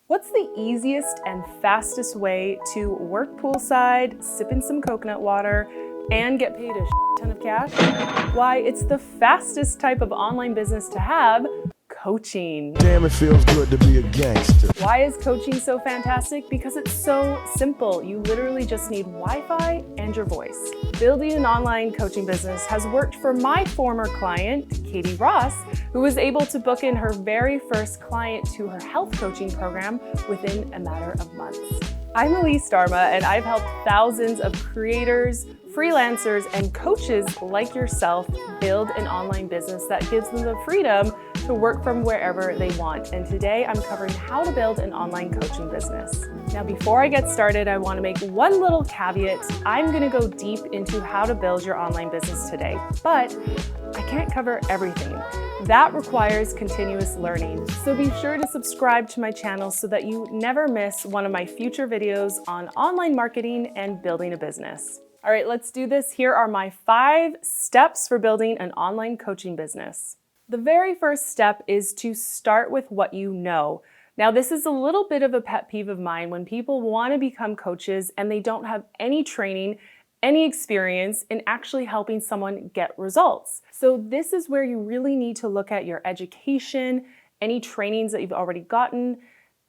What's the easiest and fastest way to work poolside, sip in some coconut water, and get paid a ton of cash? Why, it's the fastest type of online business to have, coaching. Damn, it feels good to be a gangster. Why is coaching so fantastic? Because it's so simple. You literally just need Wi-Fi and your voice. Building an online coaching business has worked for my former client, Katie Ross, who was able to book in her very first client to her health coaching program within a matter of months. I'm Elise Darma, and I've helped thousands of creators, freelancers, and coaches like yourself build an online business that gives them the freedom to work from wherever they want. And today I'm covering how to build an online coaching business. Now, before I get started, I want to make one little caveat. I'm going to go deep into how to build your online business today, but I can't cover everything. That requires continuous learning. So be sure to subscribe to my channel so that you never miss one of my future videos on online marketing and building a business. All right, let's do this. Here are my 5 steps for building an online coaching business. The very first step is to start with what you know. Now, this is a little bit of a pet peeve of mine when people want to become coaches and they don't have any training, any experience in actually helping someone get results. So this is where you really need to look at your education, any trainings that you've already gotten,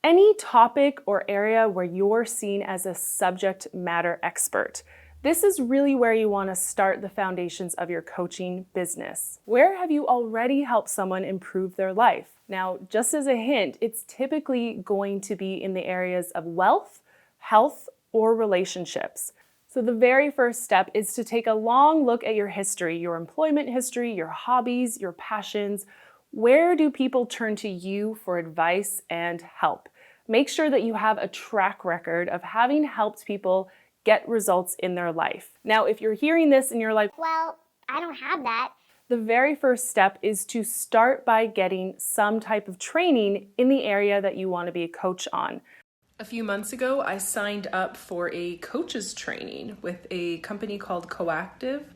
any topic or area where you're seen as a subject matter expert. This is really where you want to start the foundations of your coaching business. Where have you already helped someone improve their life? Now, just as a hint, it's typically going to be in the areas of wealth, health, or relationships. So the very first step is to take a long look at your history, your employment history, your hobbies, your passions. Where do people turn to you for advice and help? Make sure that you have a track record of having helped people get results in their life. Now, if you're hearing this and you're like, well, I don't have that. The very first step is to start by getting some type of training in the area that you want to be a coach on. A few months ago, I signed up for a coach's training with a company called Coactive.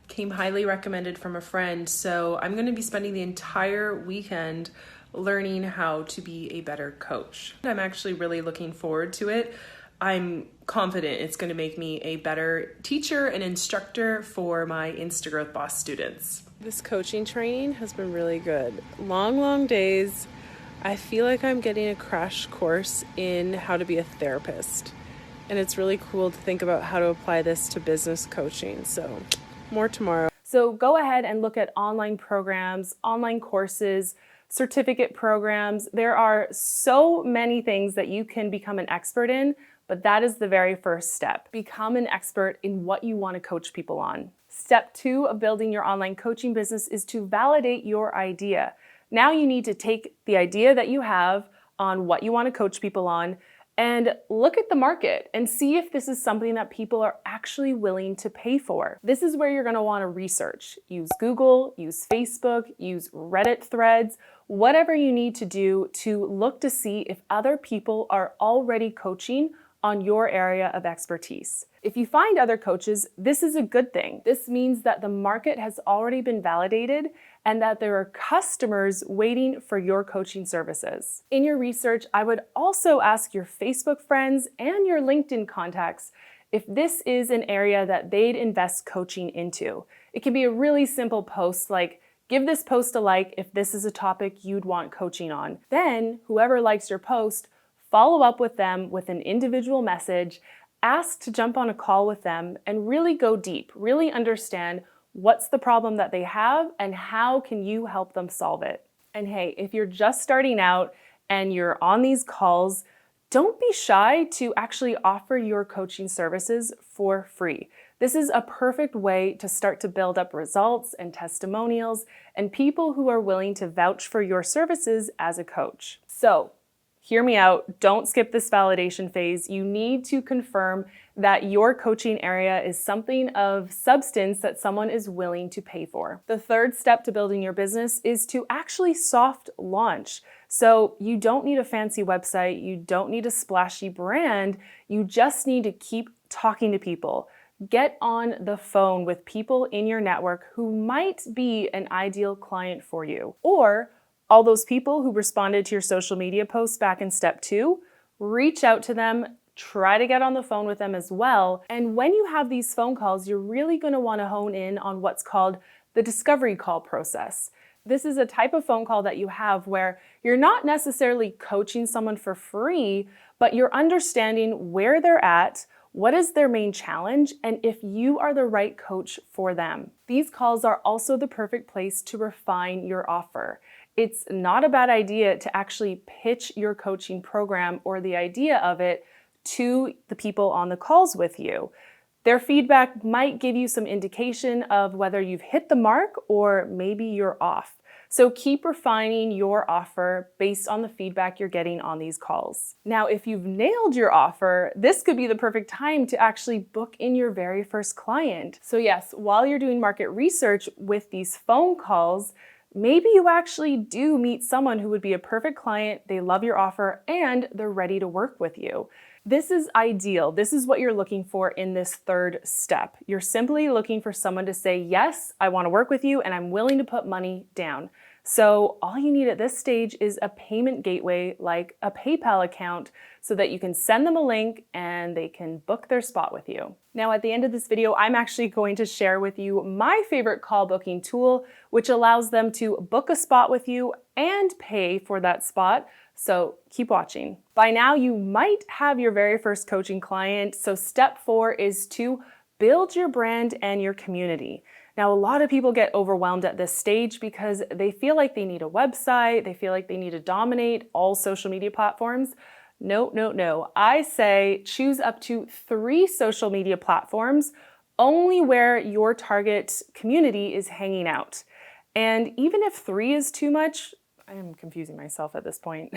Came highly recommended from a friend. So I'm going to be spending the entire weekend learning how to be a better coach. I'm actually really looking forward to it. I'm confident it's going to make me a better teacher and instructor for my Instagrowth Boss students. This coaching training has been really good. Long days. I feel like I'm getting a crash course in how to be a therapist. And it's really cool to think about how to apply this to business coaching. So more tomorrow. So go ahead and look at online programs, online courses, certificate programs. There are so many things that you can become an expert in. But that is the very first step. Become an expert in what you want to coach people on. Step 2 of building your online coaching business is to validate your idea. Now you need to take the idea that you have on what you want to coach people on and look at the market and see if this is something that people are actually willing to pay for. This is where you're going to want to research. Use Google, use Facebook, use Reddit threads, whatever you need to do to look to see if other people are already coaching on your area of expertise. If you find other coaches, this is a good thing. This means that the market has already been validated and that there are customers waiting for your coaching services. In your research, I would also ask your Facebook friends and your LinkedIn contacts if this is an area that they'd invest coaching into. It can be a really simple post like, give this post a like if this is a topic you'd want coaching on. Then, whoever likes your post, follow up with them with an individual message, ask to jump on a call with them, and really go deep, really understand what's the problem that they have and how can you help them solve it. And hey, if you're just starting out and you're on these calls, don't be shy to actually offer your coaching services for free. This is a perfect way to start to build up results and testimonials and people who are willing to vouch for your services as a coach. So, hear me out, don't skip this validation phase. You need to confirm that your coaching area is something of substance that someone is willing to pay for. The third step to building your business is to actually soft launch. So you don't need a fancy website, you don't need a splashy brand, you just need to keep talking to people. Get on the phone with people in your network who might be an ideal client for you. Or All those people who responded to your social media posts back in step 2, reach out to them, try to get on the phone with them as well. And when you have these phone calls, you're really going to want to hone in on what's called the discovery call process. This is a type of phone call that you have where you're not necessarily coaching someone for free, but you're understanding where they're at, what is their main challenge, and if you are the right coach for them. These calls are also the perfect place to refine your offer. It's not a bad idea to actually pitch your coaching program or the idea of it to the people on the calls with you. Their feedback might give you some indication of whether you've hit the mark or maybe you're off. So keep refining your offer based on the feedback you're getting on these calls. Now, if you've nailed your offer, this could be the perfect time to actually book in your very first client. So yes, while you're doing market research with these phone calls, maybe you actually do meet someone who would be a perfect client, they love your offer, and they're ready to work with you. This is ideal. This is what you're looking for in this third step. You're simply looking for someone to say, yes, I want to work with you and I'm willing to put money down. So all you need at this stage is a payment gateway like a PayPal account so that you can send them a link and they can book their spot with you. Now at the end of this video, I'm actually going to share with you my favorite call booking tool, which allows them to book a spot with you and pay for that spot. So keep watching. By now, you might have your very first coaching client. So step 4 is to build your brand and your community. Now, a lot of people get overwhelmed at this stage because they feel like they need a website. They feel like they need to dominate all social media platforms. No. I say choose up to 3 social media platforms, only where your target community is hanging out. And even if 3 is too much, I am confusing myself at this point.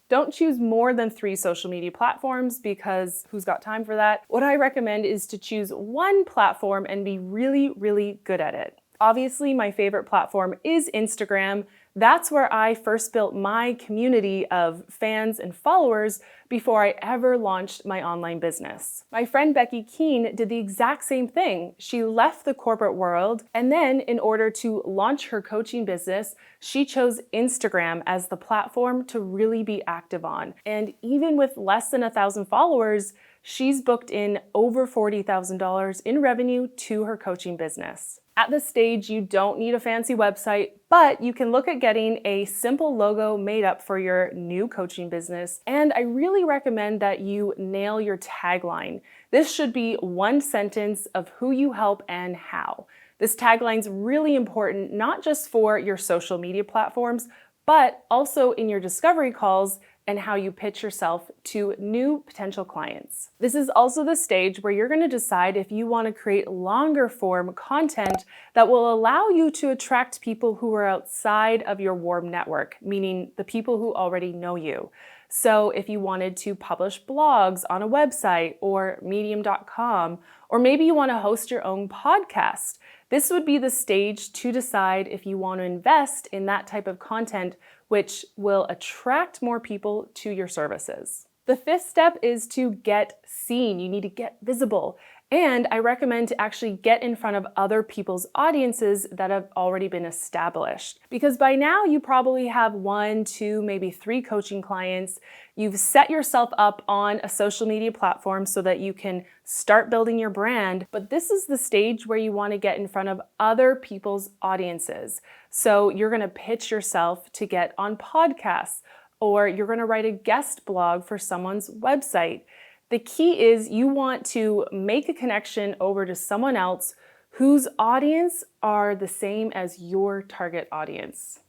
Don't choose more than 3 social media platforms because who's got time for that? What I recommend is to choose one platform and be really, really good at it. Obviously, my favorite platform is Instagram. That's where I first built my community of fans and followers before I ever launched my online business. My friend Becky Keene did the exact same thing. She left the corporate world, and then in order to launch her coaching business, she chose Instagram as the platform to really be active on. And even with less than 1,000 followers, she's booked in over $40,000 in revenue to her coaching business. At this stage, you don't need a fancy website, but you can look at getting a simple logo made up for your new coaching business. And I really recommend that you nail your tagline. This should be one sentence of who you help and how. This tagline's really important, not just for your social media platforms, but also in your discovery calls and how you pitch yourself to new potential clients. This is also the stage where you're going to decide if you want to create longer form content that will allow you to attract people who are outside of your warm network, meaning the people who already know you. So if you wanted to publish blogs on a website or medium.com, or maybe you want to host your own podcast, this would be the stage to decide if you want to invest in that type of content, which will attract more people to your services. The 5th step is to get seen. You need to get visible. And I recommend to actually get in front of other people's audiences that have already been established. Because by now you probably have 1, 2, maybe 3 coaching clients. You've set yourself up on a social media platform so that you can start building your brand. But this is the stage where you want to get in front of other people's audiences. So you're going to pitch yourself to get on podcasts, or you're going to write a guest blog for someone's website. The key is you want to make a connection over to someone else whose audience are the same as your target audience.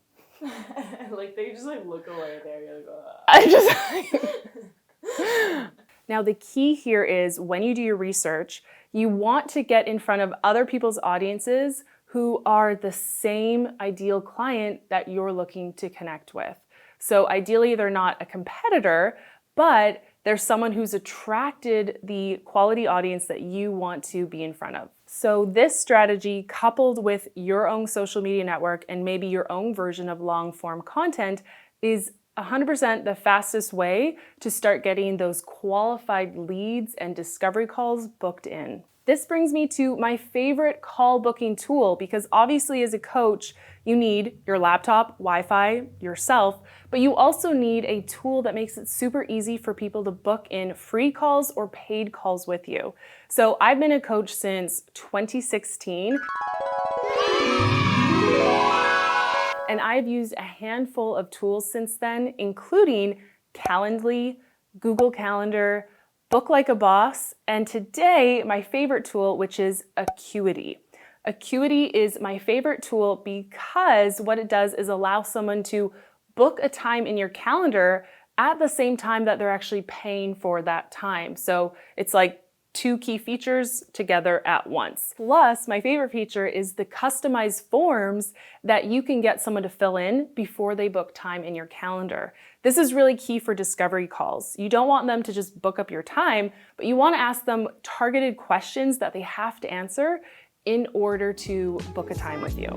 They just look away there. Now the key here is when you do your research, you want to get in front of other people's audiences who are the same ideal client that you're looking to connect with. So ideally they're not a competitor, but there's someone who's attracted the quality audience that you want to be in front of. So this strategy, coupled with your own social media network and maybe your own version of long form content, is 100% the fastest way to start getting those qualified leads and discovery calls booked in. This brings me to my favorite call booking tool, because obviously as a coach, you need your laptop, Wi-Fi, yourself, but you also need a tool that makes it super easy for people to book in free calls or paid calls with you. So I've been a coach since 2016. And I've used a handful of tools since then, including Calendly, Google Calendar, Book Like a Boss, and today my favorite tool, which is Acuity. Acuity is my favorite tool because what it does is allow someone to book a time in your calendar at the same time that they're actually paying for that time. So it's like two key features together at once. Plus, my favorite feature is the customized forms that you can get someone to fill in before they book time in your calendar. This is really key for discovery calls. You don't want them to just book up your time, but you want to ask them targeted questions that they have to answer in order to book a time with you.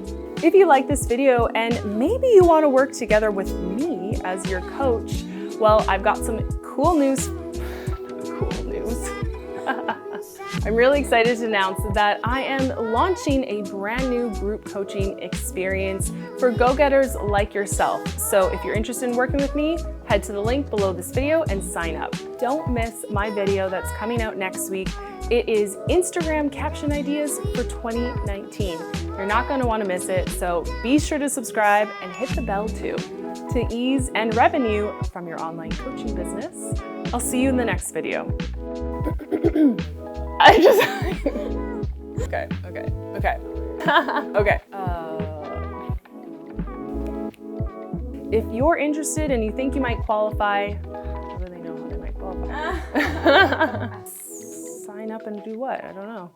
If you like this video and maybe you want to work together with me as your coach, well, I've got some cool news. I'm really excited to announce that I am launching a brand new group coaching experience for go-getters like yourself. So if you're interested in working with me, head to the link below this video and sign up. Don't miss my video that's coming out next week. It is Instagram caption ideas for 2019. You're not going to want to miss it, so be sure to subscribe and hit the bell too to ease and revenue from your online coaching business. I'll see you in the next video. Okay. If you're interested and you think you might qualify, I don't really know how they might qualify. Sign up and do what? I don't know.